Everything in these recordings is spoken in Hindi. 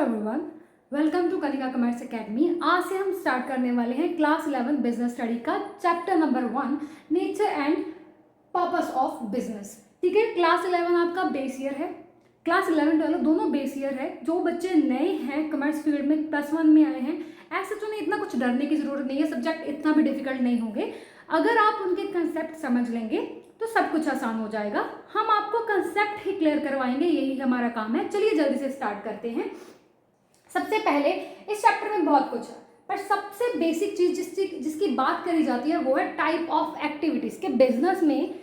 Everyone, welcome to Kanika commerce academy. आज से हम स्टार्ट करने वाले हैं क्लास 11 बिजनेस स्टडी का chapter number 1 nature and purpose of business. ठीक है, क्लास 11 आपका बेस ईयर है, क्लास 11 12 दोनों बेस ईयर है। जो बच्चे नए हैं कॉमर्स फील्ड में +1 में आए हैं, ऐसे तो नहीं, इतना कुछ डरने की जरूरत नहीं है, सब्जेक्ट इतना भी डिफिकल्ट नहीं होंगे। अगर आप उनके कंसेप्ट समझ लेंगे तो सब कुछ आसान हो जाएगा। हम आपको कंसेप्ट ही क्लियर करवाएंगे, यही हमारा काम है। चलिए जल्दी से स्टार्ट करते हैं। सबसे पहले इस चैप्टर में बहुत कुछ है, पर सबसे बेसिक चीज जिसकी बात करी जाती है वो है टाइप ऑफ एक्टिविटीज के बिजनेस में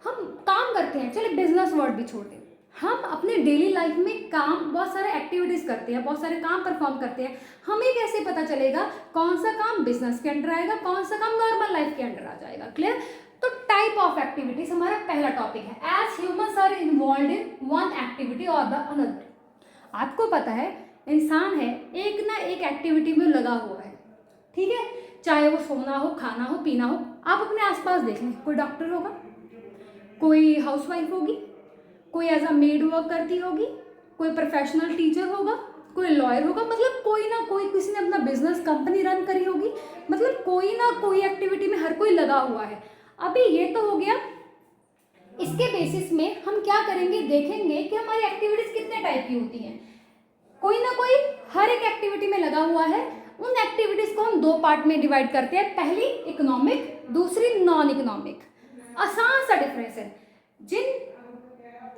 हम काम करते हैं। चलिए बिजनेस वर्ड भी छोड़ दें, हम अपने डेली लाइफ में काम बहुत सारे एक्टिविटीज करते हैं, बहुत सारे काम परफॉर्म करते हैं। हमें कैसे पता चलेगा कौन सा काम बिजनेस के अंडर आएगा, कौन सा काम नॉर्मल लाइफ के अंडर आ जाएगा? क्लियर? तो टाइप ऑफ एक्टिविटीज हमारा पहला टॉपिक है। As humans are involved in one activity or the another. आपको पता है इंसान है एक ना एक एक्टिविटी में लगा हुआ है, ठीक है, चाहे वो सोना हो, खाना हो, पीना हो। आप अपने आसपास देख लें, कोई डॉक्टर होगा, कोई हाउसवाइफ होगी, कोई एज अ मेड वर्क करती होगी, कोई प्रोफेशनल टीचर होगा, कोई लॉयर होगा। मतलब कोई ना कोई, किसी ने अपना बिजनेस कंपनी रन करी होगी। मतलब कोई ना कोई एक्टिविटी में हर कोई लगा हुआ है। अभी ये तो हो गया। इसके बेसिस में हम क्या करेंगे, देखेंगे कि हमारी एक्टिविटीज कितने टाइप की होती हैं। कोई ना कोई हर एक एक्टिविटी में लगा हुआ है। उन एक्टिविटीज को हम दो पार्ट में डिवाइड करते हैं, पहली इकोनॉमिक, दूसरी नॉन इकोनॉमिक। आसान सा डिफरेंस है। जिन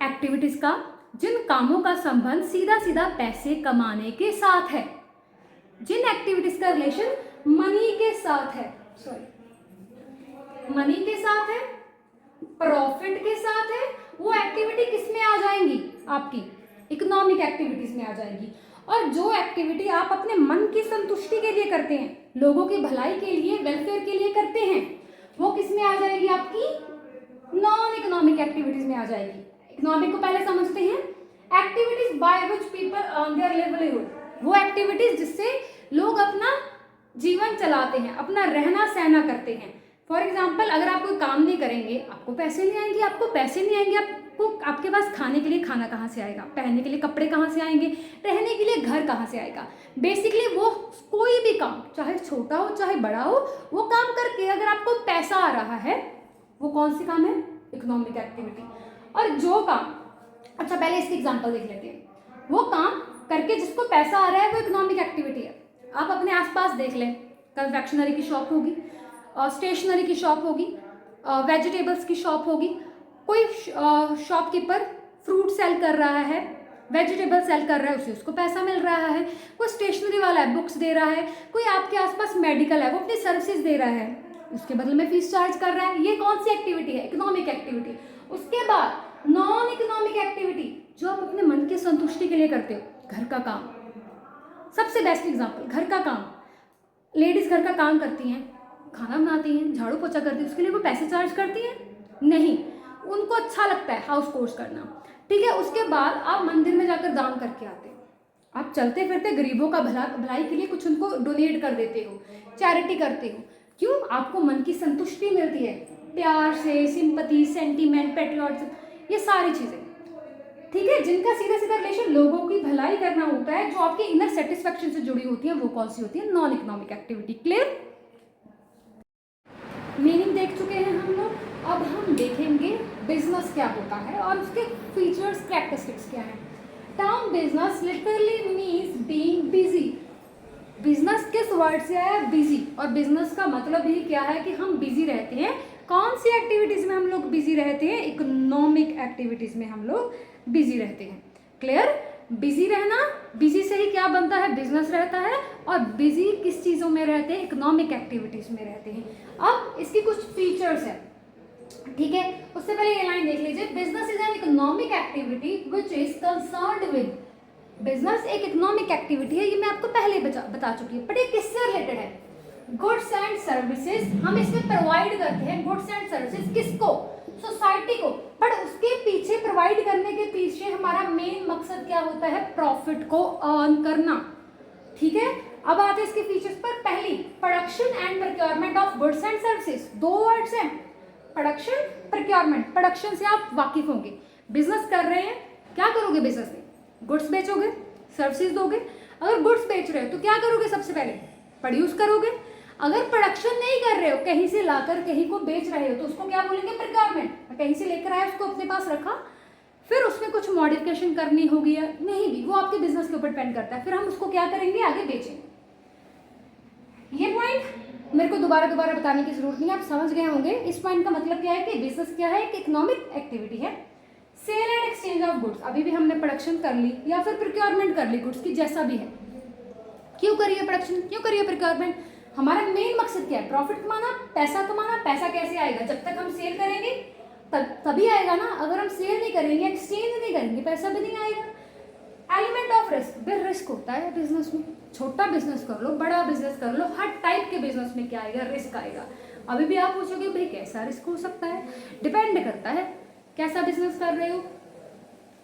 एक्टिविटीज का, जिन कामों का संबंध सीधा सीधा पैसे कमाने के साथ है, जिन एक्टिविटीज का रिलेशन मनी के साथ है, मनी के साथ है, प्रॉफिट के साथ है, वो एक्टिविटी किस में आ जाएंगी? आपकी इकोनॉमिक एक्टिविटीज में आ जाएगी। और जो एक्टिविटी आप अपने मन की संतुष्टि के लिए करते हैं, लोगों की भलाई के लिए, वेलफेयर के लिए करते हैं, वो किस में आ जाएगी? आपकी नॉन इकोनॉमिक एक्टिविटीज में आ जाएगी। इकोनॉमिक को पहले समझते हैं। Activities by which people earn there livelihood, वो एक्टिविटीज जिससे लोग अपना जीवन चलाते हैं, अपना रहना सहना करते हैं। फॉर एग्जाम्पल, अगर आप कोई काम नहीं करेंगे, आपको पैसे नहीं आएंगे, आपको आपके पास खाने के लिए खाना कहाँ से आएगा, पहनने के लिए कपड़े कहाँ से आएंगे, रहने के लिए घर कहाँ से आएगा? बेसिकली वो कोई भी काम, चाहे छोटा हो चाहे बड़ा हो, वो काम करके अगर आपको पैसा आ रहा है, वो कौन सी काम है? Economic activity. और जो काम, अच्छा पहले इसकी एग्जाम्पल देख लेते हैं। वो काम करके जिसको पैसा आ रहा है वो इकोनॉमिक एक्टिविटी है। आप अपने आसपास देख लें, कन्फेक्शनरी की शॉप होगी, स्टेशनरी की शॉप होगी, वेजिटेबल्स की शॉप होगी, कोई शॉपकीपर फ्रूट सेल कर रहा है, वेजिटेबल सेल कर रहा है, उसको पैसा मिल रहा है। कोई स्टेशनरी वाला है, बुक्स दे रहा है। कोई आपके आसपास मेडिकल है, वो अपनी सर्विसेज दे रहा है, उसके बदले में फीस चार्ज कर रहा है। ये कौन सी एक्टिविटी है? Economic activity. उसके बाद नॉन इकोनॉमिक एक्टिविटी, जो आप अपने मन की संतुष्टि के लिए करते हो। घर का काम, सबसे बेस्ट एग्जाम्पल, घर का काम। लेडीज घर का काम करती हैं, खाना बनाती हैं, झाड़ू पोछा करती हैं, उसके लिए वो पैसे चार्ज करती हैं? नहीं, उनको अच्छा लगता है हाउस कोर्स करना, ठीक है। उसके बाद आप मंदिर में जाकर दान करके आते हो, आप चलते फिरते गरीबों का भलाई के लिए कुछ उनको डोनेट कर देते हो, चैरिटी करते हो। क्यों? आपको मन की संतुष्टि मिलती है, प्यार से, सिंपैथी, सेंटीमेंट, पेट्रियटिज्म, ये सारी चीजें, ठीक है। जिनका सीधा सीधा रिलेशन लोगों की भलाई करना होता है, जो आपके इनर सेटिस्फेक्शन से जुड़ी होती है, वो कौन सी होती है? Non economic activity. Clear? Meaning देख चुके हैं हम लोग। अब हम देखेंगे बिजनेस क्या होता है और उसके फीचर्स, कैरेक्टरिस्टिक्स क्या है। Term business literally means being busy. Business किस वर्ड से आया? बिजी। और बिजनेस का मतलब ही क्या है कि हम बिजी रहते हैं। कौन सी एक्टिविटीज में हम लोग बिजी रहते हैं? इकोनॉमिक एक्टिविटीज में हम लोग बिजी रहते हैं। क्लियर? बिजी रहना, बिजी से ही क्या बनता है? बिजनेस रहता है। और बिजी किस चीज़ों में रहते हैं? इकोनॉमिक एक्टिविटीज में रहते हैं। अब इसकी कुछ फीचर्स है, ठीक है। उससे पहले ये लाइन देख लीजिए, business is an economic activity which is concerned with. Business एक इकोनॉमिक एक्टिविटी है, ये मैं आपको पहले बता चुकी हूँ, बट ये किससे रिलेटेड है? Goods and services. हम इसमें प्रोवाइड करते हैं गुड्स एंड सर्विसेज, किसको? सोसाइटी को। बट उसके पीछे, प्रोवाइड करने के पीछे हमारा मेन मकसद क्या होता है? प्रॉफिट को अर्न करना, ठीक है। अब आते हैं इसके फीचर्स पर। पहली, production and procurement of goods and services. दो वर्ड्स हैं, प्रोडक्शन, प्रोक्योरमेंट। प्रोडक्शन से आप वाकिफ होंगे, बिजनेस कर रहे हैं, क्या करोगे बिजनेस में? गुड्स बेचोगे, सर्विसेज दोगे। अगर गुड्स बेच रहे हो तो क्या करोगे, सबसे पहले प्रोड्यूस करोगे। अगर प्रोडक्शन नहीं कर रहे हो, कहीं से लाकर कहीं को बेच रहे हो, तो उसको क्या बोलेंगे, प्रोक्योरमेंट। कहीं से लेकर आए, उसको अपने पास रखा, फिर उसमें कुछ मॉडिफिकेशन करनी होगी या नहीं भी, वो आपके बिजनेस के ऊपर डिपेंड करता है। फिर हम उसको क्या करेंगे, आगे बेचेंगे। ये पॉइंट मेरे को दोबारा बताने की जरूरत नहीं है, आप समझ गए होंगे। इस पॉइंट का मतलब क्या है कि बिजनेस क्या है, एक इकोनॉमिक एक्टिविटी है। Sale and exchange of goods, अभी भी हमने प्रोडक्शन कर ली या फिर प्रोक्योरमेंट कर ली गुड्स की, जैसा भी है। क्यों करिए प्रोडक्शन, क्यों करिए प्रोक्योरमेंट, हमारा मेन मकसद क्या है, प्रॉफिट कमाना, पैसा कमाना। पैसा कैसे आएगा, जब तक हम सेल करेंगे तभी आएगा ना। अगर हम सेल नहीं करेंगे, एक्सचेंज नहीं करेंगे, पैसा भी नहीं आएगा। एलिमेंट ऑफ रिस्क, फिर रिस्क होता है बिजनेस में। छोटा बिजनेस कर लो, बड़ा बिजनेस कर लो, हर टाइप के बिजनेस में क्या आएगा, रिस्क आएगा। अभी भी आप पूछोगे भाई कैसा रिस्क हो सकता है, डिपेंड करता है कैसा बिजनेस कर रहे हो।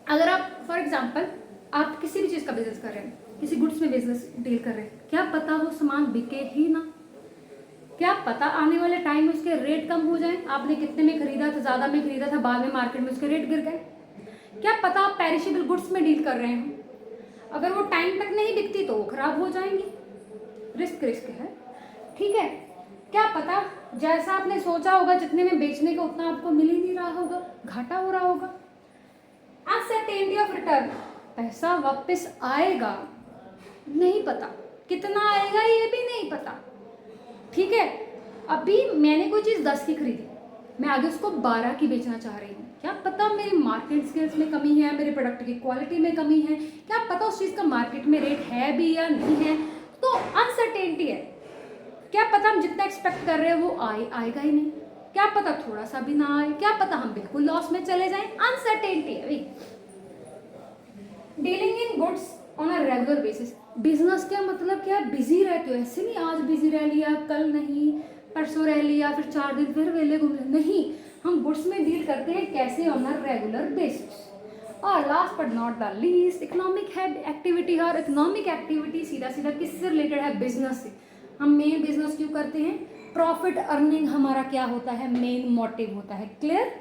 अगर आप फॉर एग्जांपल आप किसी भी चीज़ का बिजनेस कर रहे हैं, किसी गुड्स में बिजनेस डील कर रहे हैं, क्या पता वो सामान बिके ही ना, क्या पता आने वाले टाइम में उसके रेट कम हो जाए। आपने कितने में खरीदा था, ज़्यादा में खरीदा था, बाद में मार्केट में उसके रेट गिर गए। क्या पता आप पेरिशेबल गुड्स में डील कर रहे हो, अगर वो टाइम तक नहीं बिकती तो वो खराब हो जाएंगी। रिस्क है, ठीक है। क्या पता जैसा आपने सोचा होगा जितने में बेचने का उतना आपको मिल ही नहीं रहा होगा, घाटा हो रहा होगा। अनसर्टेनिटी ऑफ रिटर्न, पैसा वापस आएगा नहीं पता, कितना आएगा ये भी नहीं पता, ठीक है। अभी मैंने कोई चीज़ 10 की खरीदी, मैं आगे उसको 12 की बेचना चाह रही हूँ, क्या पता मेरी मार्केट स्किल्स में कमी है, मेरे प्रोडक्ट की क्वालिटी में कमी है, क्या पता उस चीज़ का मार्केट में रेट है भी या नहीं है। तो अनसर्टेनिटी है, क्या पता हम जितना एक्सपेक्ट कर रहे हैं वो आएगा ही नहीं, क्या पता थोड़ा सा भी ना आए, क्या पता हम बिल्कुल लॉस में चले जाएं। अनसर्टेनिटी है भाई। Dealing in goods on a regular basis, business का मतलब क्या है, बिजी रहते हो, ऐसे नहीं आज बिजी रह लिया, कल नहीं, परसों रह लिया, फिर 4 दिन फिर वेले घूम रहे, नहीं। हम गुड्स में डील करते हैं कैसे, ऑन अ रेगुलर बेसिस। और last but not the least, economic है एक्टिविटी। और इकोनॉमिक एक्टिविटी सीधा किससे रिलेटेड है, बिजनेस से। हम मेन बिजनेस क्यों करते हैं, प्रॉफिट अर्निंग हमारा क्या होता है, मेन मोटिव होता है। क्लियर।